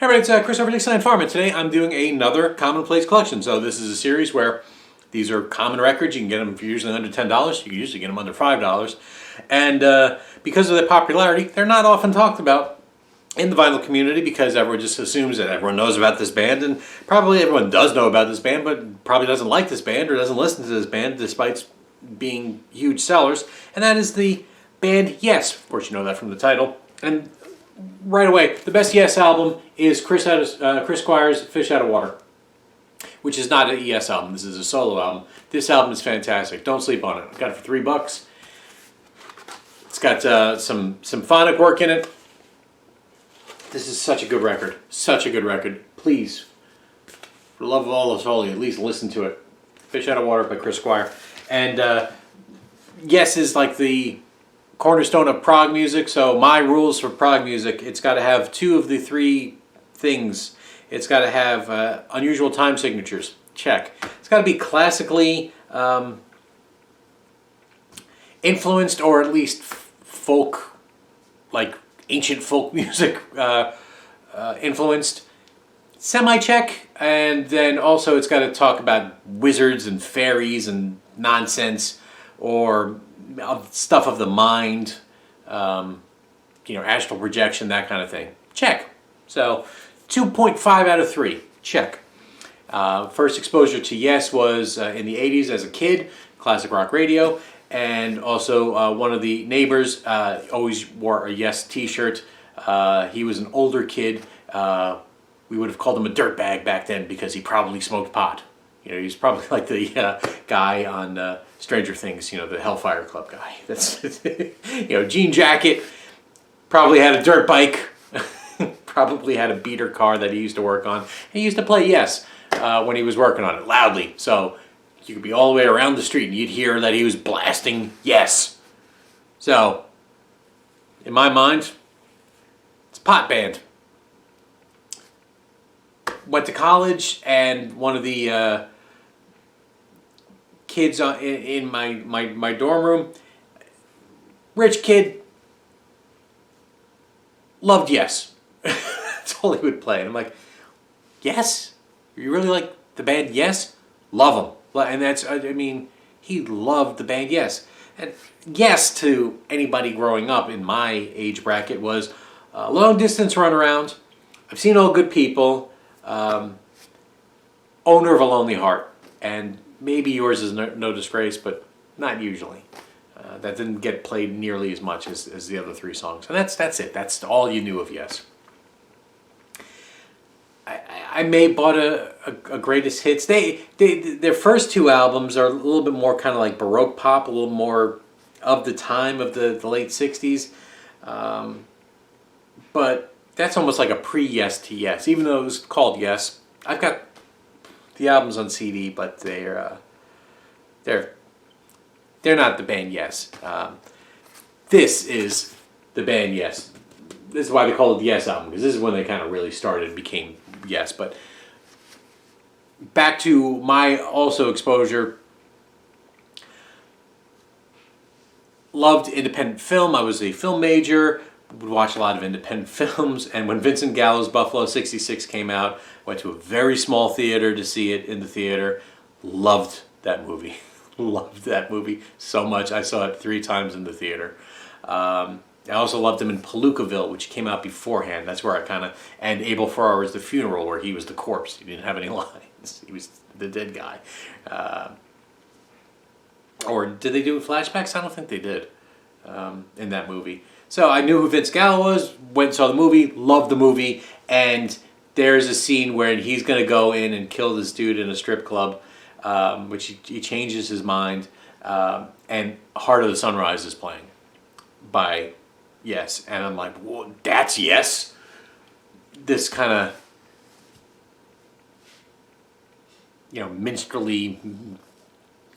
Hey everybody, it's Chris over at Dixieland Farm, and today I'm doing another Commonplace Collection. So this is a series where these are common records. You can get them for usually under $10. You can usually get them under $5. And because of their popularity, they're not often talked about in the vinyl community because everyone just assumes that everyone knows about this band, and probably everyone does know about this band, but probably doesn't like this band or doesn't listen to this band despite being huge sellers. And that is the band Yes. Of course, you know that from the title. And right away, the best Yes album is Chris Squire's Fish Out of Water, which is not an ES album. This is a solo album. This album is fantastic. Don't sleep on it. I got it for $3. It's got some symphonic work in it. This is such a good record. Such a good record. Please, for the love of all that's holy, at least listen to it. Fish Out of Water by Chris Squire. And Yes is like the cornerstone of prog music. So my rules for prog music: it's got to have two of the three things. It's got to have unusual time signatures. Check. It's got to be classically influenced, or at least folk, like ancient folk music influenced. Semi-check. And then also it's got to talk about wizards and fairies and nonsense, or stuff of the mind, astral projection, that kind of thing. Check. So 2.5 out of 3. Check. First exposure to Yes was in the 80s as a kid, classic rock radio, and also one of the neighbors always wore a Yes t-shirt. He was an older kid. We would have called him a dirtbag back then because he probably smoked pot. He was probably like the guy on Stranger Things, the Hellfire Club guy. That's jean jacket, probably had a dirt bike, probably had a beater car that he used to work on. He used to play Yes when he was working on it loudly, so you could be all the way around the street and you'd hear that he was blasting Yes. So, in my mind, it's a pot band. Went to college, and one of the kids in my dorm room, rich kid, loved Yes. That's all he would play. And I'm like, Yes? You really like the band Yes? Love them. And he loved the band Yes. And Yes, to anybody growing up in my age bracket, was a long distance runaround. I've seen all good people. Owner of a Lonely Heart, and maybe Yours is no Disgrace, but not usually. That didn't get played nearly as much as the other three songs, and that's it. That's all you knew of Yes. I may bought a greatest hits. Their first two albums are a little bit more kind of like Baroque pop, a little more of the time of the late '60s, but that's almost like a pre-Yes to Yes, even though it was called Yes. I've got the albums on CD, but they're not the band Yes. This is the band Yes. This is why they call it the Yes album, because this is when they kind of really started and became Yes. But back to my also exposure. Loved independent film. I was a film major. Would watch a lot of independent films, and when Vincent Gallo's Buffalo '66 came out, went to a very small theater to see it in the theater. Loved that movie. Loved that movie so much. I saw it 3 times in the theater. I also loved him in Palookaville, which came out beforehand. That's where and Abel Ferrara's The Funeral, where he was the corpse. He didn't have any lines. He was the dead guy. Or did they do flashbacks? I don't think they did in that movie. So I knew who Vince Gallo was, went and saw the movie, loved the movie, and there's a scene where he's going to go in and kill this dude in a strip club, which he changes his mind, and Heart of the Sunrise is playing by Yes. And I'm like, whoa, that's Yes? This kind of, minstrelly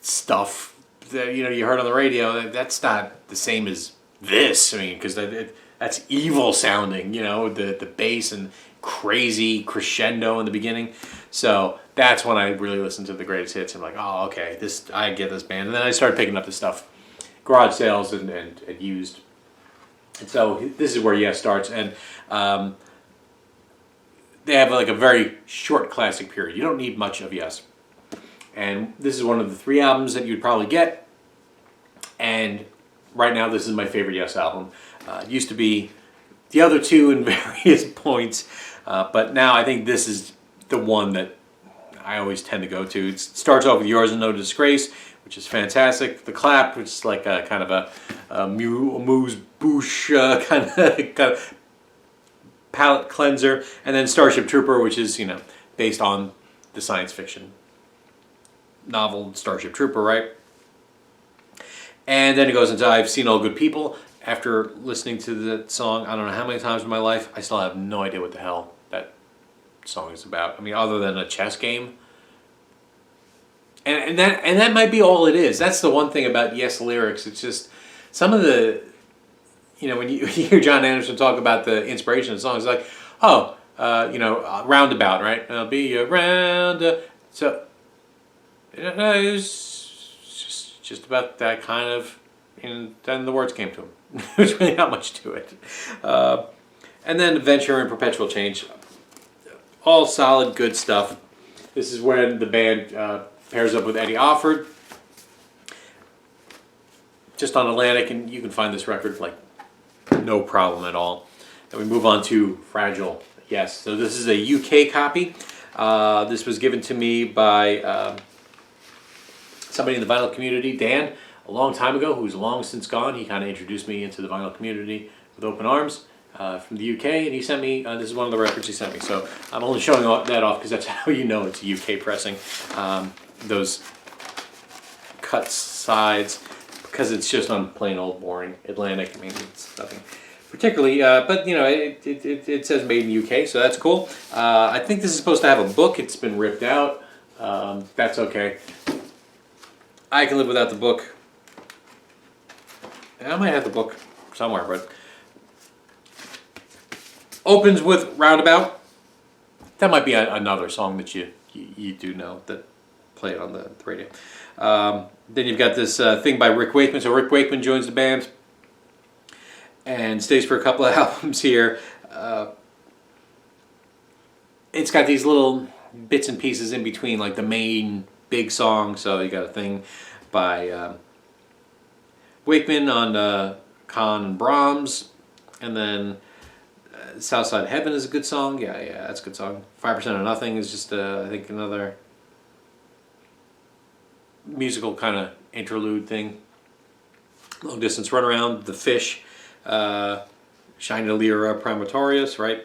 stuff that, you heard on the radio, that's not the same as this. Because that's evil sounding, the bass and crazy crescendo in the beginning. So that's when I really listened to the greatest hits. I'm like, oh, okay, I get this band. And then I started picking up the stuff, garage sales and used. And so this is where Yes starts. And they have like a very short classic period. You don't need much of Yes. And this is one of the 3 albums that you'd probably get. And right now, this is my favorite Yes album. It used to be the other 2 in various points, but now I think this is the one that I always tend to go to. It starts off with Yours and No Disgrace, which is fantastic. The Clap, which is like a kind of a mousse-bouche kind of palate cleanser, and then Starship Trooper, which is, you know, based on the science fiction novel Starship Trooper, right? And then it goes into I've Seen All Good People. After listening to that song, I don't know how many times in my life, I still have no idea what the hell that song is about. I mean, other than a chess game. And that might be all it is. That's the one thing about Yes lyrics. It's just some of the, you know, when you hear John Anderson talk about the inspiration of the song, it's like, oh, you know, roundabout, right? I'll be around. So it's just about that kind of, and then the words came to him. There's really not much to it. And then Adventure and Perpetual Change. All solid, good stuff. This is when the band pairs up with Eddie Offord. Just on Atlantic, and you can find this record like no problem at all. And we move on to Fragile. Yes, so this is a UK copy. This was given to me by somebody in the vinyl community, Dan, a long time ago, who's long since gone. He kind of introduced me into the vinyl community with open arms from the UK, and he sent me, this is one of the records he sent me, so I'm only showing that off because that's how you know it's a UK pressing. Those cut sides, because it's just on plain old boring Atlantic. I mean, it's nothing particularly, but you know, it says made in UK, so that's cool. I think this is supposed to have a book. It's been ripped out. That's okay. I can live without the book. I might have the book somewhere, but opens with Roundabout. That might be another song that you do know that play it on the radio. Then you've got this thing by Rick Wakeman. So Rick Wakeman joins the band and stays for a couple of albums here. It's got these little bits and pieces in between, like the main big song. So you got a thing by Wakeman on Kahn and Brahms, and then Southside Heaven is a good song. Yeah, that's a good song. 5% of Nothing is just, I think, another musical kind of interlude thing. Long Distance Runaround, The Fish, Chandelier Prematorius, right?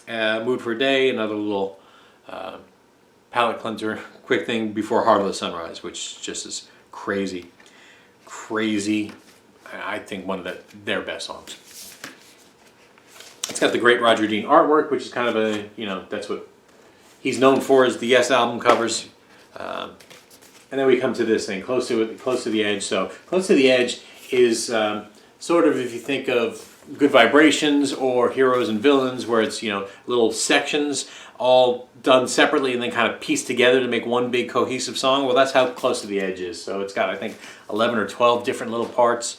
Mood for a Day, another little palate cleanser, quick thing before Heart of the Sunrise, which just is crazy. I think one of their best songs. It's got the great Roger Dean artwork, which is kind of a, you know, that's what he's known for, is the Yes album covers. And then we come to this thing, Close to the Edge. So Close to the Edge is sort of, if you think of Good Vibrations or Heroes and Villains, where it's, you know, little sections all done separately and then kind of pieced together to make one big cohesive song. Well, that's how Close to the Edge is. So it's got, I think, 11 or 12 different little parts.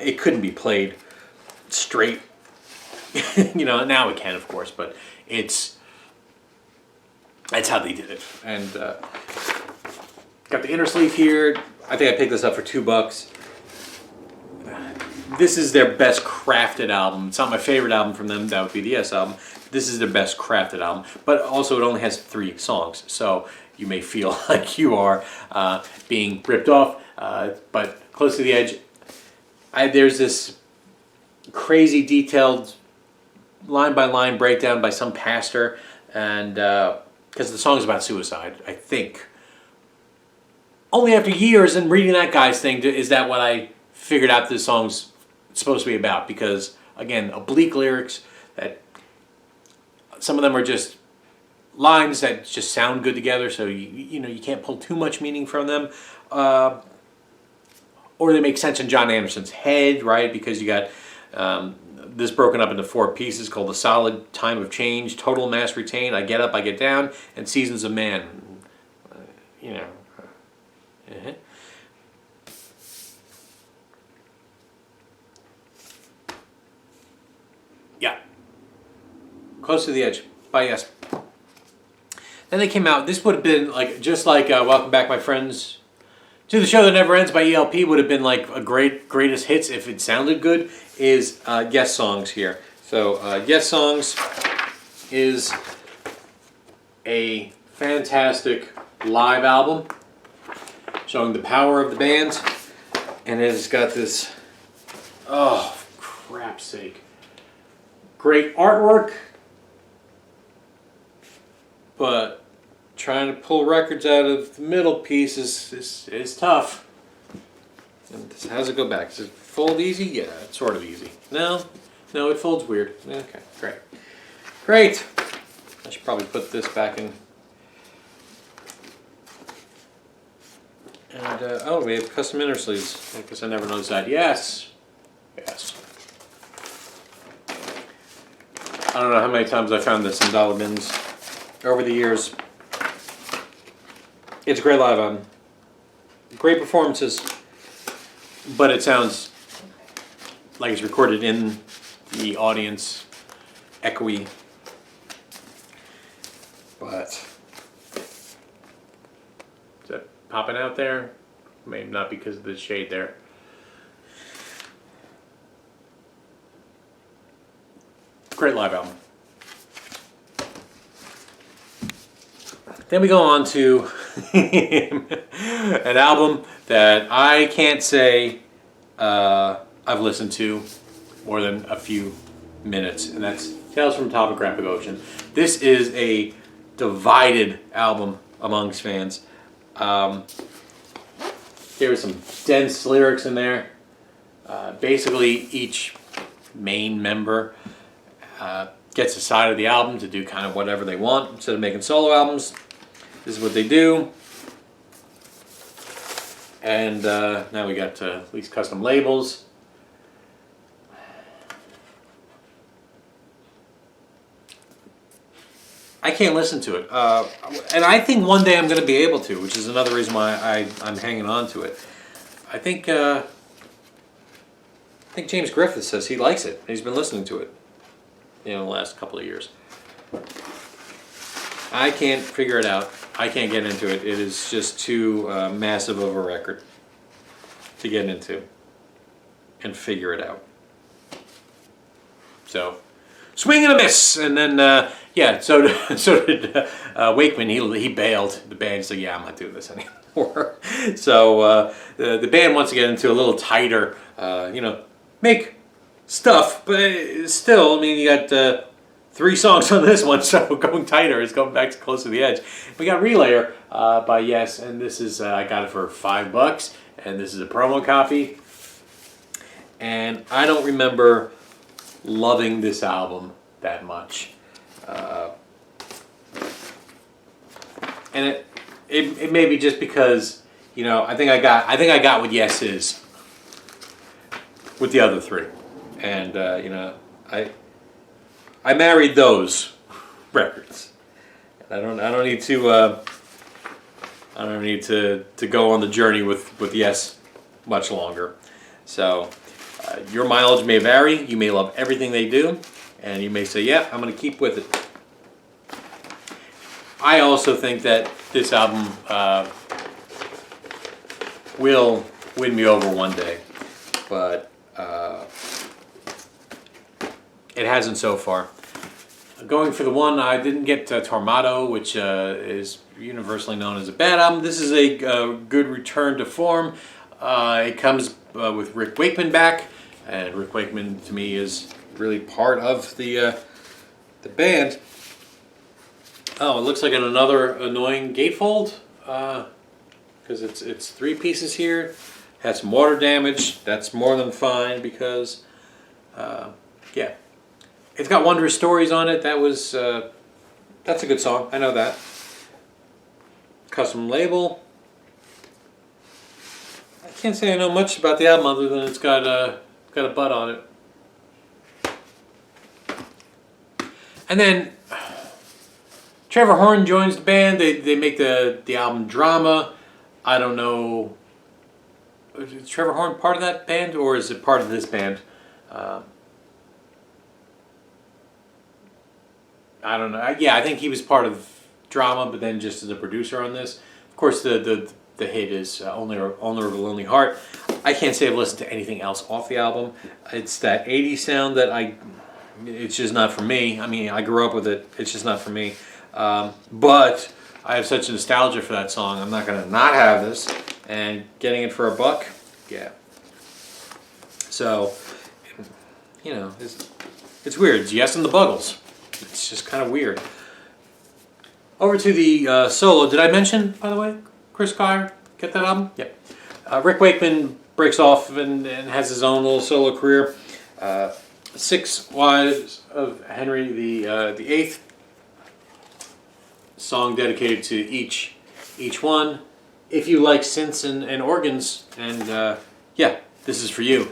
It couldn't be played straight. You know, now it can, of course, but that's how they did it. And got the inner sleeve here. I think I picked this up for $2. This is their best crafted album. It's not my favorite album from them. That would be the Yes album. This is their best crafted album. But also it only has 3 songs. So you may feel like you are being ripped off. But Close to the Edge, there's this crazy detailed line-by-line breakdown by some pastor. And because the song's about suicide, I think. Only after years and reading that guy's thing is that what I figured out this song's supposed to be about. Because, again, oblique lyrics that some of them are just lines that just sound good together, so you know, you can't pull too much meaning from them. Or they make sense in John Anderson's head, right? Because you got this broken up into 4 pieces called The Solid Time of Change, Total Mass Retain, I Get Up, I Get Down, and Seasons of Man. You know. Yeah. Close to the Edge. Bye, yes. Then they came out. This would have been like just like "Welcome Back, My Friends" to the Show That Never Ends by ELP would have been like a greatest hits if it sounded good. Is Yes Songs here? So Yes Songs is a fantastic live album showing the power of the band, and it has got this, oh crap's sake, great artwork, but trying to pull records out of the middle piece is tough. And this, how's it go back? Does it fold easy? Yeah, it's sort of easy. No, it folds weird. Okay, great. I should probably put this back in. And, oh, we have custom inner sleeves. I guess I never noticed that. Yes. I don't know how many times I found this in dollar bins over the years. It's a great live album. Great performances. But it sounds like it's recorded in the audience, echoey. But is that popping out there? Maybe not because of the shade there. Great live album. Then we go on to an album that I can't say I've listened to more than a few minutes, and that's Tales from Topographic Ocean. This is a divided album amongst fans. There are some dense lyrics in there. Basically, each main member gets a side of the album to do kind of whatever they want. Instead of making solo albums, this is what they do. And now we got at least custom labels. I can't listen to it. And I think one day I'm going to be able to, which is another reason why I'm hanging on to it. I think James Griffith says he likes it. He's been listening to it, the last couple of years. I can't figure it out. I can't get into it. It is just too massive of a record to get into and figure it out. So, swing and a miss, and then so did Wakeman. He bailed the band. He's like, yeah, I'm not doing this anymore. So the band wants to get into a little tighter, make stuff, but still, I mean, you got 3 songs on this one, so going tighter is going back to Close to the Edge. We got Relayer by Yes, and this is I got it for $5, and this is a promo copy. And I don't remember loving this album that much, and it may be just because I think I got what Yes is with the other 3, and I married those records. I don't need to go on the journey with Yes much longer. So your mileage may vary. You may love everything they do, and you may say, yeah, I'm going to keep with it. I also think that this album will win me over one day, but it hasn't so far. Going for the one, I didn't get Tormato, which is universally known as a bad album. This is a good return to form. It comes with Rick Wakeman back, and Rick Wakeman to me is really part of the band. Oh, it looks like another annoying gatefold because it's 3 pieces here. Has some water damage. That's more than fine because yeah. It's got Wondrous Stories on it. That's a good song. I know that. Custom label. I can't say I know much about the album other than it's got a butt on it. And then Trevor Horn joins the band. They make the album Drama. I don't know. Is Trevor Horn part of that band or is it part of this band? I don't know. Yeah, I think he was part of drama, but then just as a producer on this. Of course, the hit is Owner of a Lonely Heart. I can't say I've listened to anything else off the album. It's that 80s sound that it's just not for me. I mean, I grew up with it. It's just not for me. But I have such a nostalgia for that song. I'm not going to not have this. And getting it for $1, yeah. So, you know, it's weird. It's Yes and the Buggles. It's just kind of weird. Over to the solo. Did I mention, by the way, Chris Kyle? Get that album? Yep. Rick Wakeman breaks off and has his own little solo career. 6 Wives of Henry the Eighth. Song dedicated to each one. If you like synths and organs, and yeah, this is for you.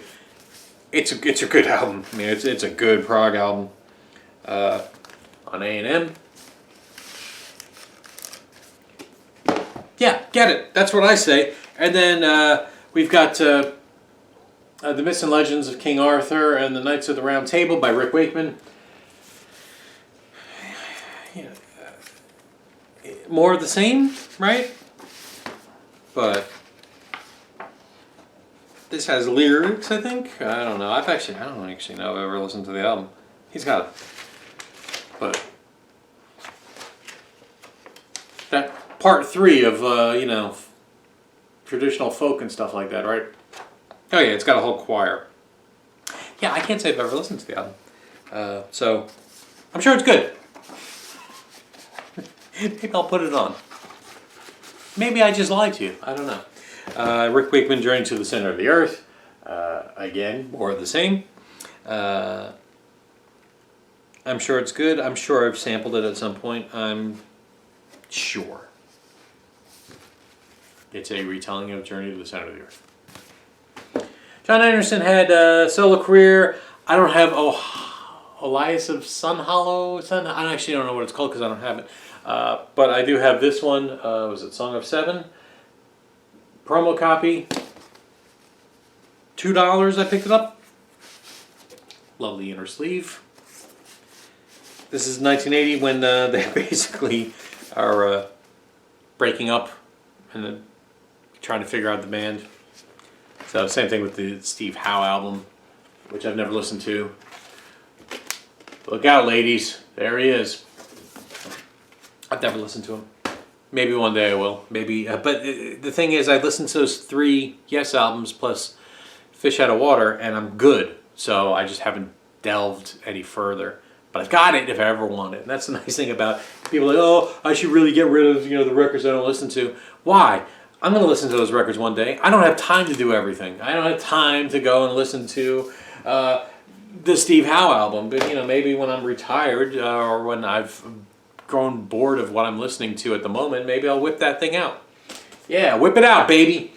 It's a good album. I mean, it's a good prog album. On A&M. Yeah, get it. That's what I say. And then we've got The Myths and Legends of King Arthur and the Knights of the Round Table by Rick Wakeman. More of the same, right? But this has lyrics, I think. I don't know. I don't actually know if I've ever listened to the album. He's got it. But that part 3 of you know, traditional folk and stuff like that, right? Oh yeah, it's got a whole choir. Yeah, I can't say I've ever listened to the album. So I'm sure it's good. Maybe I'll put it on. Maybe I just lied to you. I don't know. Rick Wakeman, Journey to the Center of the Earth. Again, more of the same. I'm sure it's good. I'm sure I've sampled it at some point. I'm sure. It's a retelling of Journey to the Center of the Earth. John Anderson had a solo career. I don't have Elias of Sun Hollow. I actually don't know what it's called because I don't have it. But I do have this one. Was it Song of Seven? Promo copy. $2 I picked it up. Lovely inner sleeve. This is 1980 when they basically are breaking up and trying to figure out the band. So same thing with the Steve Howe album, which I've never listened to. Look out, ladies. There he is. I've never listened to him. Maybe one day I will. Maybe, but the thing is, I listened to those 3 Yes albums plus Fish Out of Water, and I'm good. So I just haven't delved any further. But I've got it if I ever want it. And that's the nice thing about people like, oh, I should really get rid of the records I don't listen to. Why? I'm going to listen to those records one day. I don't have time to do everything. I don't have time to go and listen to the Steve Howe album. But maybe when I'm retired or when I've grown bored of what I'm listening to at the moment, maybe I'll whip that thing out. Yeah, whip it out, baby.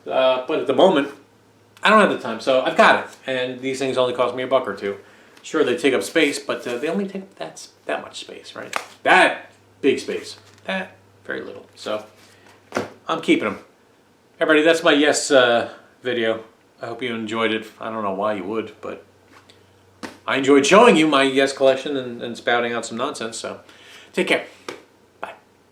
But at the moment, I don't have the time, so I've got it. And these things only cost me $1 or $2. Sure, they take up space, but they only take that much space, right? That big space. That very little. So I'm keeping them. Everybody, that's my Yes video. I hope you enjoyed it. I don't know why you would, but I enjoyed showing you my Yes collection and spouting out some nonsense. So take care.